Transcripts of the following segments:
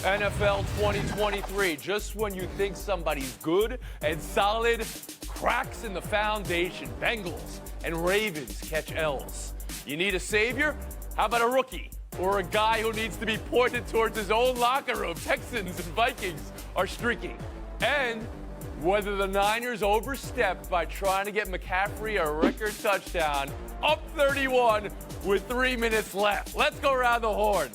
NFL 2023, just when you think somebody's good and solid, cracks in the foundation. Bengals and Ravens catch L's. You need a savior? How about a rookie? Or a guy who needs to be pointed towards his own locker room? Texans and Vikings are streaking. And whether the Niners overstepped by trying to get McCaffrey a record touchdown, up 31 with 3 minutes left. Let's go around the horn.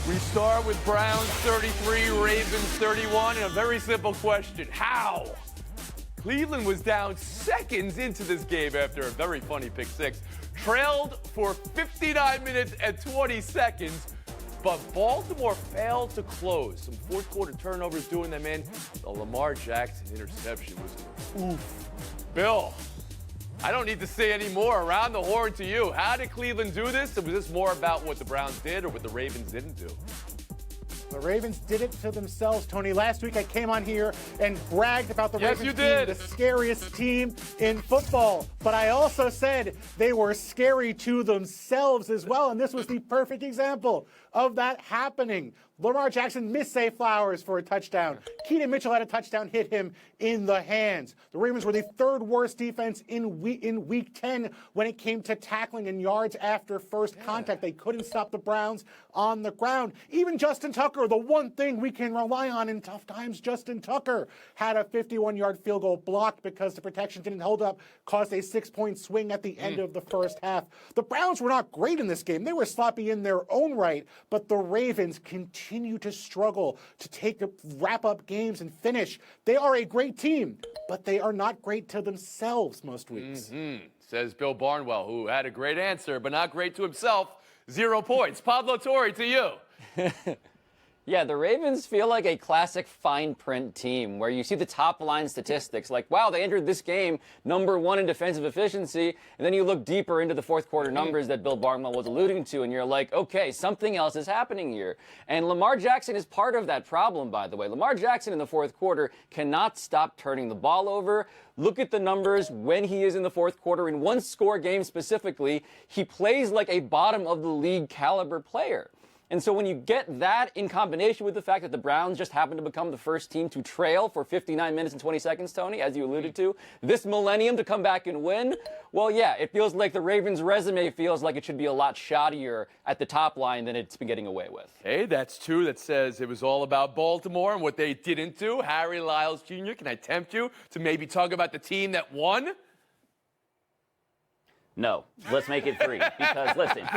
We start with Browns 33, Ravens 31, and a very simple question. How? Cleveland was down seconds into this game after a very funny pick six. Trailed for 59 minutes and 20 seconds, but Baltimore failed to close. Some fourth quarter turnovers doing them in. The Lamar Jackson interception was an oof. Bill, I don't need to say any more. Around the horn to you. How did Cleveland do this? Or was this more about what the Browns did or what the Ravens didn't do? The Ravens did it to themselves, Tony. Last week I came on here and bragged about the Ravens being the scariest team in football. But I also said they were scary to themselves as well. And this was the perfect example of that happening. Lamar Jackson missed Zay Flowers for a touchdown. Keaton Mitchell had a touchdown hit him in the hands. The Ravens were the third worst defense in week 10 when it came to tackling and yards after first contact. They couldn't stop the Browns on the ground. Even Justin Tucker, the one thing we can rely on in tough times, Justin Tucker had a 51-yard field goal blocked because the protection didn't hold up, caused a 6-point swing at the end of the first half. The Browns were not great in this game. They were sloppy in their own right, but the Ravens continue to struggle to wrap up games and finish. They are a great team, but they are not great to themselves most weeks. Says Bill Barnwell, who had a great answer, but not great to himself. 0 points. Pablo Torre, to you. Yeah, the Ravens feel like a classic fine print team where you see the top line statistics like, wow, they entered this game #1 in defensive efficiency. And then you look deeper into the fourth quarter numbers that Bill Barnwell was alluding to, and you're like, okay, something else is happening here. And Lamar Jackson is part of that problem, by the way. Lamar Jackson in the fourth quarter cannot stop turning the ball over. Look at the numbers when he is in the fourth quarter. In one score game specifically, he plays like a bottom of the league caliber player. And so when you get that in combination with the fact that the Browns just happened to become the first team to trail for 59 minutes and 20 seconds, Tony, as you alluded to, this millennium to come back and win, well, yeah, it feels like the Ravens' resume feels like it should be a lot shoddier at the top line than it's been getting away with. Hey, that's two that says it was all about Baltimore and what they didn't do. Harry Lyles Jr., can I tempt you to maybe talk about the team that won? No, let's make it 3. Because listen,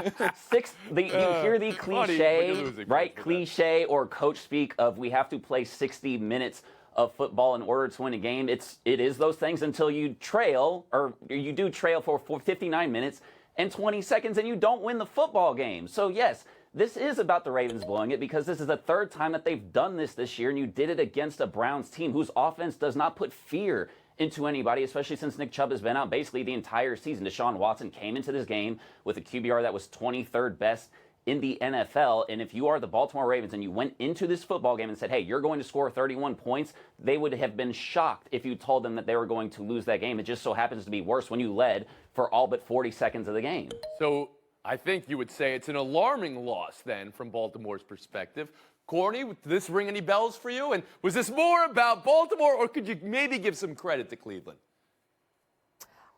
you hear the cliche, right? Cliche or coach speak of we have to play 60 minutes of football in order to win a game. It is those things until you trail, or you do trail for 59 minutes and 20 seconds, and you don't win the football game. So yes, this is about the Ravens blowing it because this is the third time that they've done this year, and you did it against a Browns team whose offense does not put fear into anybody, especially since Nick Chubb has been out basically the entire season. Deshaun Watson came into this game with a QBR that was 23rd best in the NFL, and if you are the Baltimore Ravens and you went into this football game and said, hey, you're going to score 31 points, they would have been shocked if you told them that they were going to lose that game. It just so happens to be worse when you led for all but 40 seconds of the game. So I think you would say it's an alarming loss then from Baltimore's perspective. Corny, did this ring any bells for you? And was this more about Baltimore, or could you maybe give some credit to Cleveland?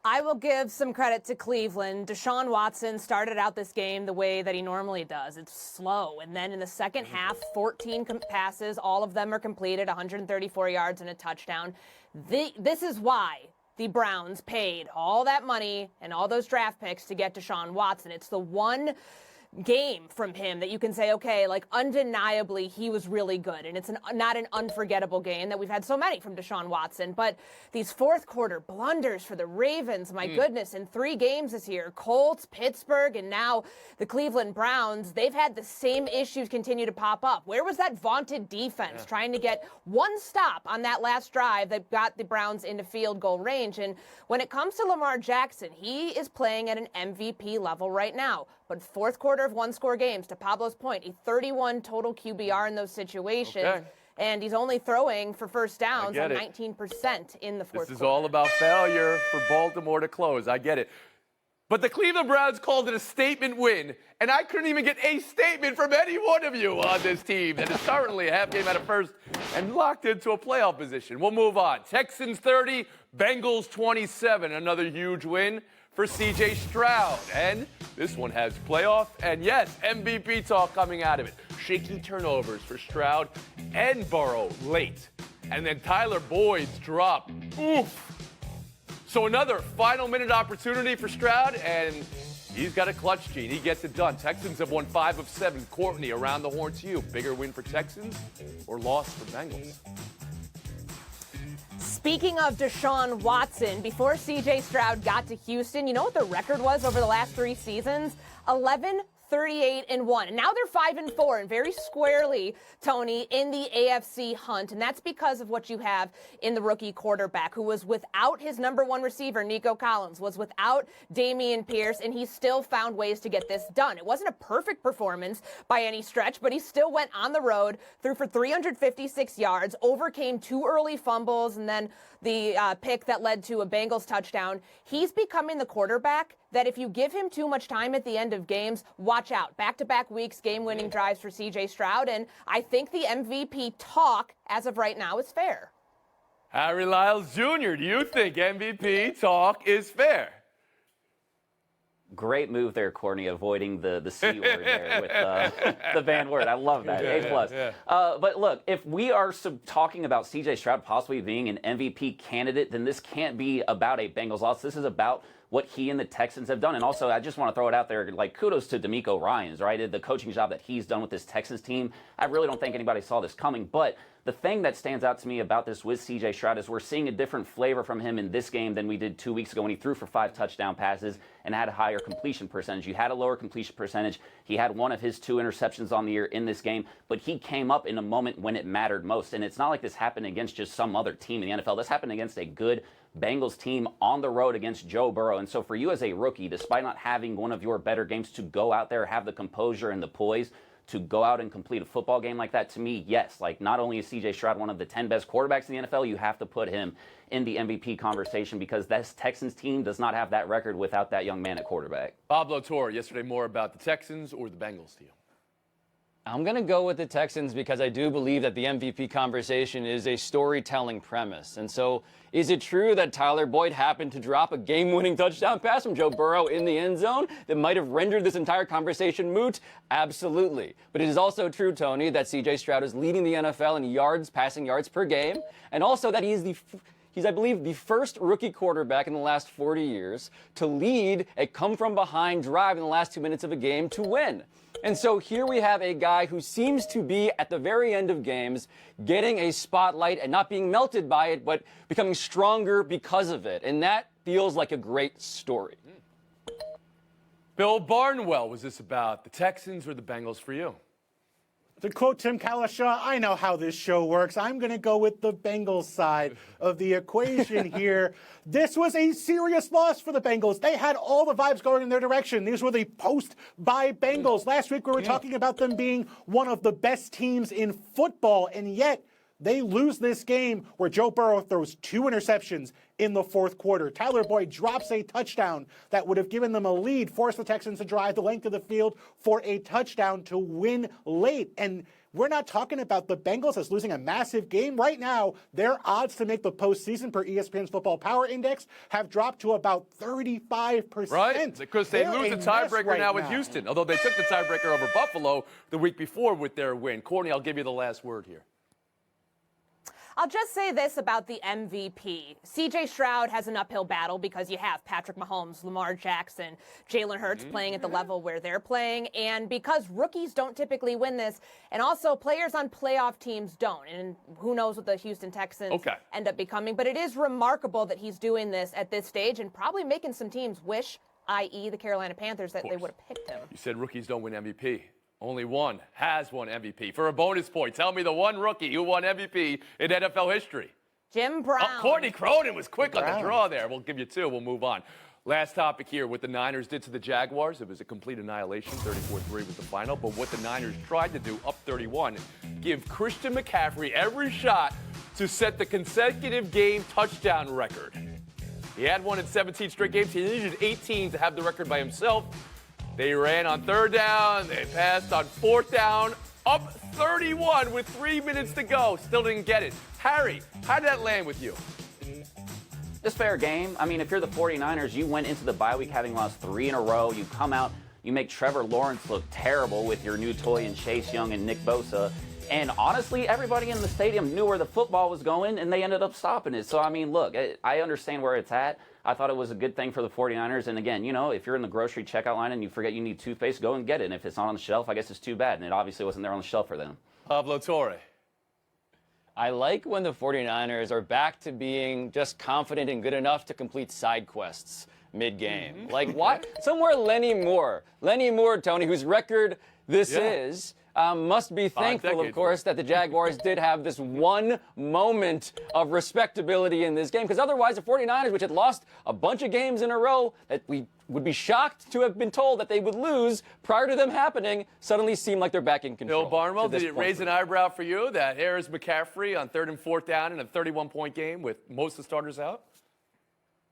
I will give some credit to Cleveland. Deshaun Watson started out this game the way that he normally does. It's slow. And then in the second half, 14 passes, all of them are completed, 134 yards and a touchdown. This is why the Browns paid all that money and all those draft picks to get Deshaun Watson. It's the one game from him that you can say, okay, like undeniably he was really good. And it's not an unforgettable game that we've had so many from Deshaun Watson. But these fourth quarter blunders for the Ravens, my goodness, in 3 games this year, Colts, Pittsburgh, and now the Cleveland Browns, they've had the same issues continue to pop up. Where was that vaunted defense trying to get one stop on that last drive that got the Browns into field goal range? And when it comes to Lamar Jackson, he is playing at an MVP level right now. But fourth quarter of one-score games, to Pablo's point, a 31 total QBR in those situations. Okay. and he's only throwing for first downs on 19% in the fourth quarter. This is all about failure for Baltimore to close. I get it. But the Cleveland Browns called it a statement win, and I couldn't even get a statement from any one of you on this team that is currently a half game out of first and locked into a playoff position. We'll move on. Texans 30, Bengals 27. Another huge win for C.J. Stroud. And this one has playoff and, yes, MVP talk coming out of it. Shaky turnovers for Stroud and Burrow late. And then Tyler Boyd's drop. Oof. So another final minute opportunity for Stroud, and he's got a clutch gene. He gets it done. Texans have won 5 of 7. Courtney, around the horn to you. Bigger win for Texans or loss for Bengals? Speaking of Deshaun Watson, before C.J. Stroud got to Houston, you know what the record was over the last 3 seasons? 11-38-1. And now they're 5-4 and very squarely, Tony, in the AFC hunt. And that's because of what you have in the rookie quarterback, who was without his number 1 receiver, Nico Collins, was without Dameon Pierce, and he still found ways to get this done. It wasn't a perfect performance by any stretch, but he still went on the road, threw for 356 yards, overcame 2 early fumbles, and then the pick that led to a Bengals touchdown. He's becoming the quarterback that if you give him too much time at the end of games, watch out. Back-to-back weeks, game-winning drives for C.J. Stroud, and I think the MVP talk, as of right now, is fair. Harry Lyles Jr., do you think MVP talk is fair? Great move there, Courtney, avoiding the C word there with the banned word. I love that. A+. Yeah. But look, if we are talking about C.J. Stroud possibly being an MVP candidate, then this can't be about a Bengals loss. This is about what he and the Texans have done. And also, I just want to throw it out there, like, kudos to DeMeco Ryans, right? The coaching job that he's done with this Texans team. I really don't think anybody saw this coming. But the thing that stands out to me about this with C.J. Stroud is we're seeing a different flavor from him in this game than we did 2 weeks ago when he threw for 5 touchdown passes and had a higher completion percentage. You had a lower completion percentage. He had one of his 2 interceptions on the year in this game, but he came up in a moment when it mattered most. And it's not like this happened against just some other team in the NFL. This happened against a good Bengals team on the road against Joe Burrow. And so for you as a rookie, despite not having one of your better games, to go out there, have the composure and the poise to go out and complete a football game like that, to me, yes. Like, not only is C.J. Stroud one of the 10 best quarterbacks in the NFL, you have to put him in the MVP conversation because this Texans team does not have that record without that young man at quarterback. Pablo Torre, yesterday more about the Texans or the Bengals to you? I'm going to go with the Texans because I do believe that the MVP conversation is a storytelling premise. And so, is it true that Tyler Boyd happened to drop a game-winning touchdown pass from Joe Burrow in the end zone that might have rendered this entire conversation moot? Absolutely. But it is also true, Tony, that C.J. Stroud is leading the NFL in yards, passing yards per game, and also that he's, I believe, the first rookie quarterback in the last 40 years to lead a come-from-behind drive in the last 2 minutes of a game to win. And so here we have a guy who seems to be, at the very end of games, getting a spotlight and not being melted by it, but becoming stronger because of it. And that feels like a great story. Bill Barnwell, was this about the Texans or the Bengals for you? To quote Tim Kalishaw, I know how this show works. I'm going to go with the Bengals side of the equation here. This was a serious loss for the Bengals. They had all the vibes going in their direction. These were the post-bye Bengals. Last week we were talking about them being one of the best teams in football, and yet they lose this game where Joe Burrow throws 2 interceptions in the fourth quarter. Tyler Boyd drops a touchdown that would have given them a lead, forced the Texans to drive the length of the field for a touchdown to win late. And we're not talking about the Bengals as losing a massive game. Right now, their odds to make the postseason per ESPN's Football Power Index have dropped to about 35%. Right, because they lose the tiebreaker now with Houston, although they took the tiebreaker over Buffalo the week before with their win. Courtney, I'll give you the last word here. I'll just say this about the MVP. C.J. Stroud has an uphill battle because you have Patrick Mahomes, Lamar Jackson, Jalen Hurts playing at the level where they're playing, and because rookies don't typically win this, and also players on playoff teams don't, and who knows what the Houston Texans end up becoming. But it is remarkable that he's doing this at this stage and probably making some teams wish, i.e. the Carolina Panthers, that they would have picked him. You said rookies don't win MVP. Only one has won MVP. For a bonus point, tell me the one rookie who won MVP in NFL history. Jim Brown. Oh, Courtney Cronin was quick on the draw there. We'll give you 2. We'll move on. Last topic here, what the Niners did to the Jaguars. It was a complete annihilation, 34-3 was the final. But what the Niners tried to do, up 31, give Christian McCaffrey every shot to set the consecutive game touchdown record. He had one in 17 straight games. He needed 18 to have the record by himself. They ran on third down. They passed on fourth down. Up 31 with 3 minutes to go. Still didn't get it. Harry, how did that land with you? Just fair game. I mean, if you're the 49ers, you went into the bye week having lost 3 in a row. You come out, you make Trevor Lawrence look terrible with your new toy and Chase Young and Nick Bosa. And honestly, everybody in the stadium knew where the football was going, and they ended up stopping it. So, I mean, look, I understand where it's at. I thought it was a good thing for the 49ers. And again, you know, if you're in the grocery checkout line and you forget you need toothpaste, go and get it. And if it's not on the shelf, I guess it's too bad. And it obviously wasn't there on the shelf for them. Pablo Torre. I like when the 49ers are back to being just confident and good enough to complete side quests mid-game. Like, what? Somewhere Lenny Moore, Tony, whose record this is, must be thankful, of course, that the Jaguars did have this one moment of respectability in this game. Because otherwise, the 49ers, which had lost a bunch of games in a row that we would be shocked to have been told that they would lose prior to them happening, suddenly seem like they're back in control. Bill Barnwell, did it raise an eyebrow for you that Harris McCaffrey on 3rd and 4th down in a 31-point game with most of the starters out?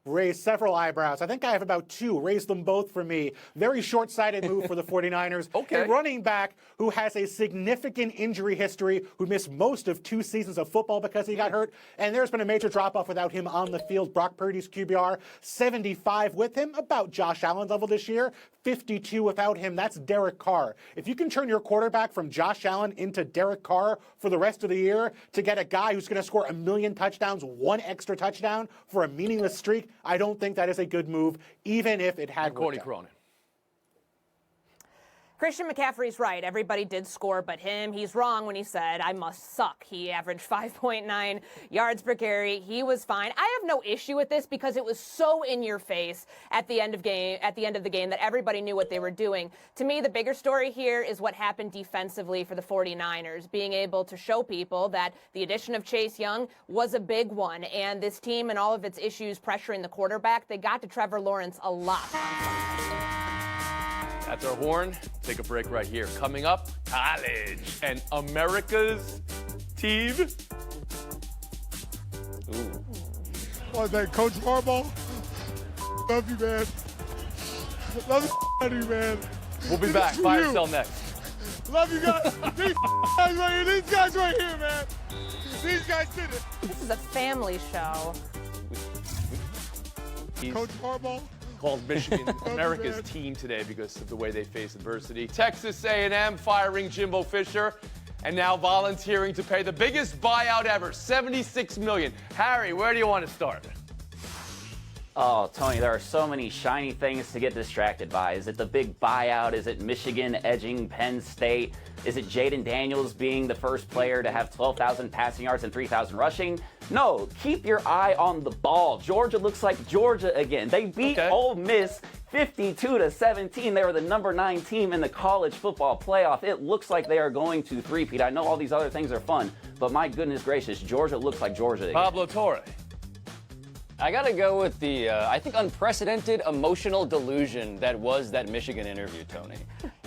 Raised several eyebrows. I think I have about 2. Raised them both for me. Very short-sighted move for the 49ers. Okay. A running back who has a significant injury history, who missed most of 2 seasons of football because he got hurt. And there's been a major drop-off without him on the field. Brock Purdy's QBR, 75 with him, about Josh Allen level this year. 52 without him. That's Derek Carr. If you can turn your quarterback from Josh Allen into Derek Carr for the rest of the year to get a guy who's going to score 1 million touchdowns, 1 extra touchdown for a meaningless streak, I don't think that is a good move, even if it had worked out. Christian McCaffrey's right. Everybody did score but him. He's wrong when he said, I must suck. He averaged 5.9 yards per carry. He was fine. I have no issue with this because it was so in your face at the end of the game that everybody knew what they were doing. To me, the bigger story here is what happened defensively for the 49ers, being able to show people that the addition of Chase Young was a big one. And this team and all of its issues pressuring the quarterback, they got to Trevor Lawrence a lot. That's our horn. Take a break right here. Coming up, college and America's team. Ooh. I want to thank Coach Harbaugh. Love you, man. Love you, out of you, man. We'll be back. Fire Cell next. Love you guys. These guys right here. These guys right here, man. These guys did it. This is a family show. Coach Harbaugh. Called Michigan America's team today because of the way they face adversity. Texas A&M firing Jimbo Fisher and now volunteering to pay the biggest buyout ever, $76 million. Harry, where do you want to start? Oh, Tony, there are so many shiny things to get distracted by. Is it the big buyout? Is it Michigan edging Penn State? Is it Jaden Daniels being the first player to have 12,000 passing yards and 3,000 rushing? No, keep your eye on the ball. Georgia looks like Georgia again. They beat Ole Miss 52-17. They were the number 9 team in the college football playoff. It looks like they are going to three-peat. I know all these other things are fun, but my goodness gracious, Georgia looks like Georgia again. Pablo Torre. I got to go with the, I think, unprecedented emotional delusion that was that Michigan interview, Tony.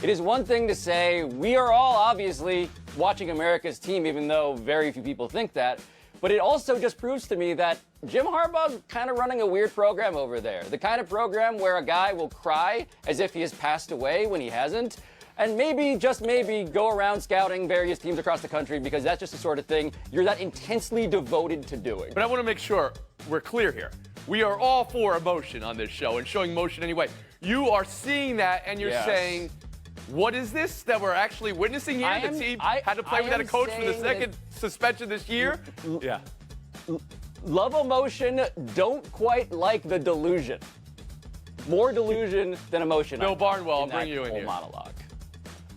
It is one thing to say, we are all obviously watching America's team, even though very few people think that. But it also just proves to me that Jim Harbaugh's kind of running a weird program over there. The kind of program where a guy will cry as if he has passed away when he hasn't. And maybe, just maybe, go around scouting various teams across the country because that's just the sort of thing you're that intensely devoted to doing. But I want to make sure we're clear here. We are all for emotion on this show and showing emotion anyway. You are seeing that and you're saying, what is this that we're actually witnessing here? The team had to play without a coach for the second suspension this year? Yeah. Love emotion, don't quite like the delusion. More delusion than emotion. Bill Barnwell, I'll bring you in here. Monologue.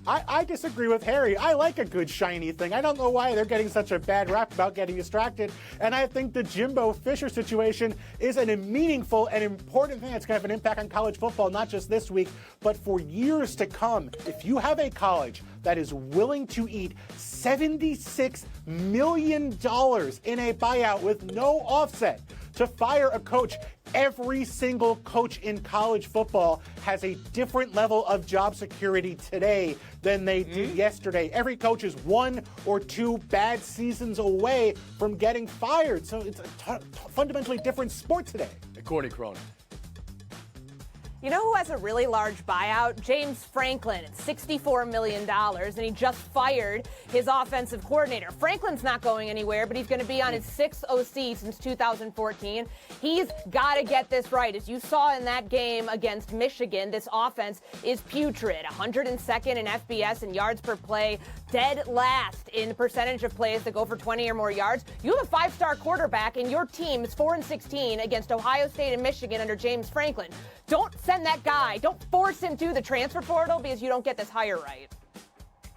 I disagree with Harry. I like a good shiny thing. I don't know why they're getting such a bad rap about getting distracted. And I think the Jimbo Fisher situation is a meaningful and important thing that's going to have an impact on college football, not just this week, but for years to come. If you have a college that is willing to eat $76 million in a buyout with no offset, to fire a coach. Every single coach in college football has a different level of job security today than they did yesterday. Every coach is 1 or 2 bad seasons away from getting fired. So it's a fundamentally different sport today. Courtney Cronin. You know who has a really large buyout? James Franklin at $64 million, and he just fired his offensive coordinator. Franklin's not going anywhere, but he's going to be on his 6th OC since 2014. He's got to get this right. As you saw in that game against Michigan, this offense is putrid. 102nd in FBS and yards per play, dead last in percentage of plays that go for 20 or more yards. You have a 5-star quarterback, and your team is 4-16 against Ohio State and Michigan under James Franklin. Don't send that guy. Don't force him to the transfer portal because you don't get this hire right.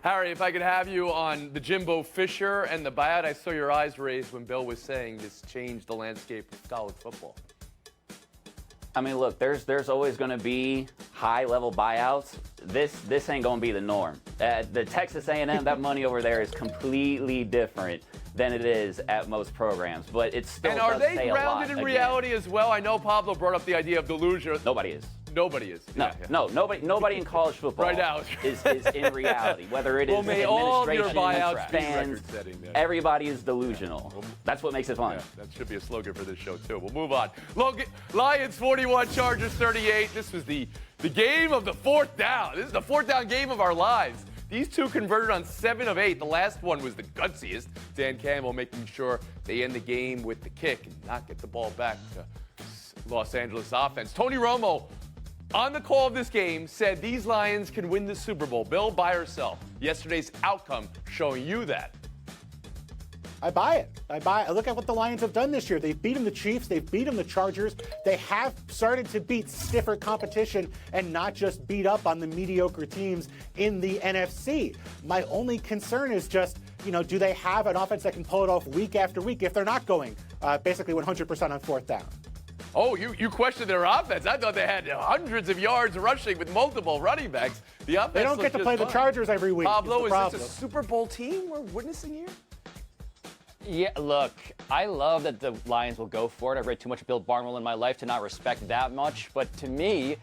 Harry, if I could have you on the Jimbo Fisher and the buyout, I saw your eyes raised when Bill was saying this changed the landscape of college football. I mean, look, there's always going to be high-level buyouts. This ain't going to be the norm. The Texas A&M, that money over there is completely different than it is at most programs, but it still And are does they say a lot. grounded in reality as well? I know Pablo brought up the idea of delusion. Nobody is. Nobody is. No, Yeah, yeah. no, nobody in college football Right now. is in reality. Whether it is May all of your administration, buyouts be fans, record-setting then. everybody is delusional. That's what makes it fun. Yeah, that should be a slogan for this show, too. We'll move on. Lions 41, Chargers 38. This was the game of the 4th down. This is the 4th down game of our lives. These two converted on 7 of 8. The last one was the gutsiest. Dan Campbell making sure they end the game with the kick and not get the ball back to Los Angeles offense. Tony Romo, on the call of this game, said these Lions can win the Super Bowl. Bill, buy or sell? Yesterday's outcome showing you that. I buy it. I look at what the Lions have done this year. They've beaten the Chiefs. They've beaten the Chargers. They have started to beat stiffer competition and not just beat up on the mediocre teams in the NFC. My only concern is just, do they have an offense that can pull it off week after week if they're not going basically 100% on 4th down? Oh, you questioned their offense. I thought they had hundreds of yards rushing with multiple running backs. The offense They don't get to play the Chargers every week. Pablo, is this a Super Bowl team we're witnessing here? Yeah, look, I love that the Lions will go for it. I've read too much Bill Barnwell in my life to not respect that much. But to me,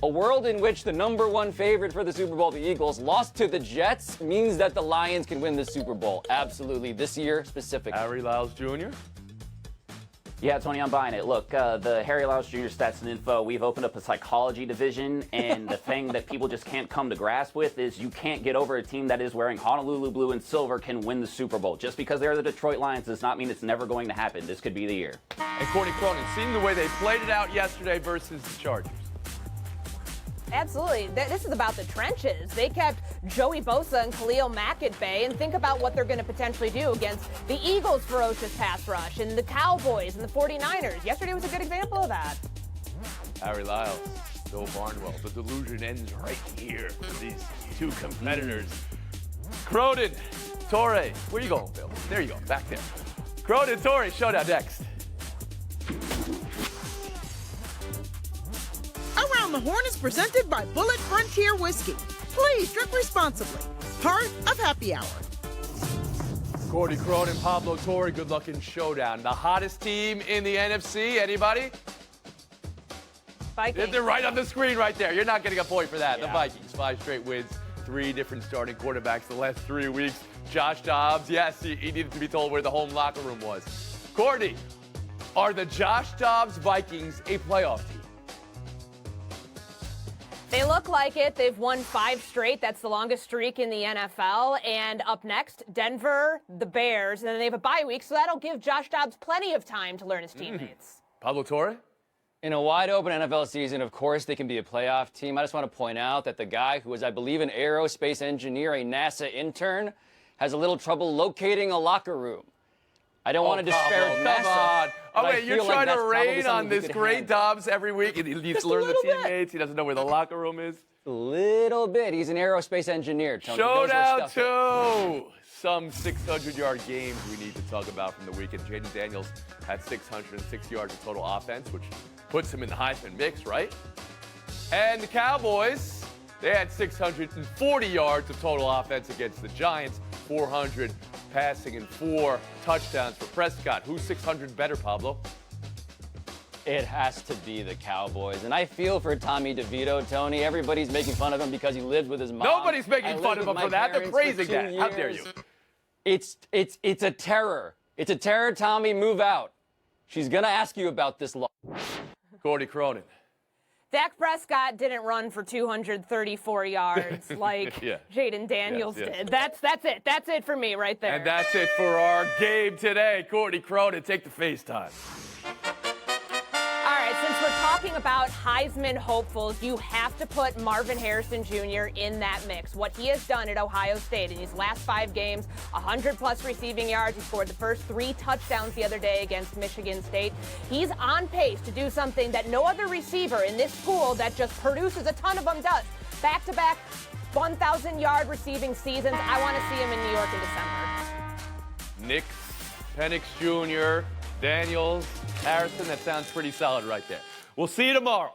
a world in which the #1 favorite for the Super Bowl, the Eagles, lost to the Jets means that the Lions can win the Super Bowl. Absolutely. This year specifically. Harry Lyles Jr.? Yeah, Tony, I'm buying it. Look, the Harry Lyles Jr. Stats and Info, we've opened up a psychology division, and the thing that people just can't come to grasp with is you can't get over a team that is wearing Honolulu blue and silver can win the Super Bowl. Just because they're the Detroit Lions does not mean it's never going to happen. This could be the year. And Courtney Cronin, seeing the way they played it out yesterday versus the Chargers. Absolutely. This is about the trenches. They kept Joey Bosa and Khalil Mack at bay, and think about what they're going to potentially do against the Eagles' ferocious pass rush and the Cowboys and the 49ers. Yesterday was a good example of that. Harry Lyles, Bill Barnwell. The delusion ends right here for these two competitors. Cronin, Torre. Where you going, Bill? There you go, back there. Cronin, Torre, showdown next. Around the Horn is presented by Bullet Frontier Whiskey. Please drink responsibly. Part of Happy Hour. Courtney Cronin, Pablo Torre, good luck in showdown. The hottest team in the NFC, anybody? Vikings. They're right on the screen right there. You're not getting a point for that. Yeah. The Vikings, 5 straight wins, 3 different starting quarterbacks the last 3 weeks. Josh Dobbs, yes, he needed to be told where the home locker room was. Courtney, are the Josh Dobbs Vikings a playoff team? They look like it. They've won 5 straight. That's the longest streak in the NFL. And up next, Denver, the Bears. And then they have a bye week, so that'll give Josh Dobbs plenty of time to learn his teammates. Pablo Torre? In a wide-open NFL season, of course, they can be a playoff team. I just want to point out that the guy who was, I believe, an aerospace engineer, a NASA intern, has a little trouble locating a locker room. I don't want to disparage NASA. Come on. Oh, wait, you're trying to rain on this great handle. Dobbs every week. He needs to learn the teammates. He doesn't know where the locker room is. A little bit. He's an aerospace engineer, Tony. Showdown 2. Some 600-yard games we need to talk about from the weekend. Jaden Daniels had 606 yards of total offense, which puts him in the Heisman mix, right? And the Cowboys, they had 640 yards of total offense against the Giants, 400 passing and 4 touchdowns for Prescott. Who's 600 better, Pablo? It has to be the Cowboys. And I feel for Tommy DeVito, Tony. Everybody's making fun of him because he lived with his mom. Nobody's making fun of him for that. They're praising that. How dare you? It's a terror. It's a terror, Tommy. Move out. She's going to ask you about this law. Courtney Cronin. Dak Prescott didn't run for 234 yards like Jaden Daniels did. That's it. That's it for me right there. And that's it for our game today. Courtney Cronin, take the FaceTime. All right, since we're talking about Heisman hopefuls, you have to put Marvin Harrison Jr. in that mix. What he has done at Ohio State in his last 5 games, 100-plus receiving yards. He scored the first 3 touchdowns the other day against Michigan State. He's on pace to do something that no other receiver in this school that just produces a ton of them does. Back-to-back 1,000-yard receiving seasons. I want to see him in New York in December. Nick Penix Jr., Daniels, Harrison, that sounds pretty solid right there. We'll see you tomorrow.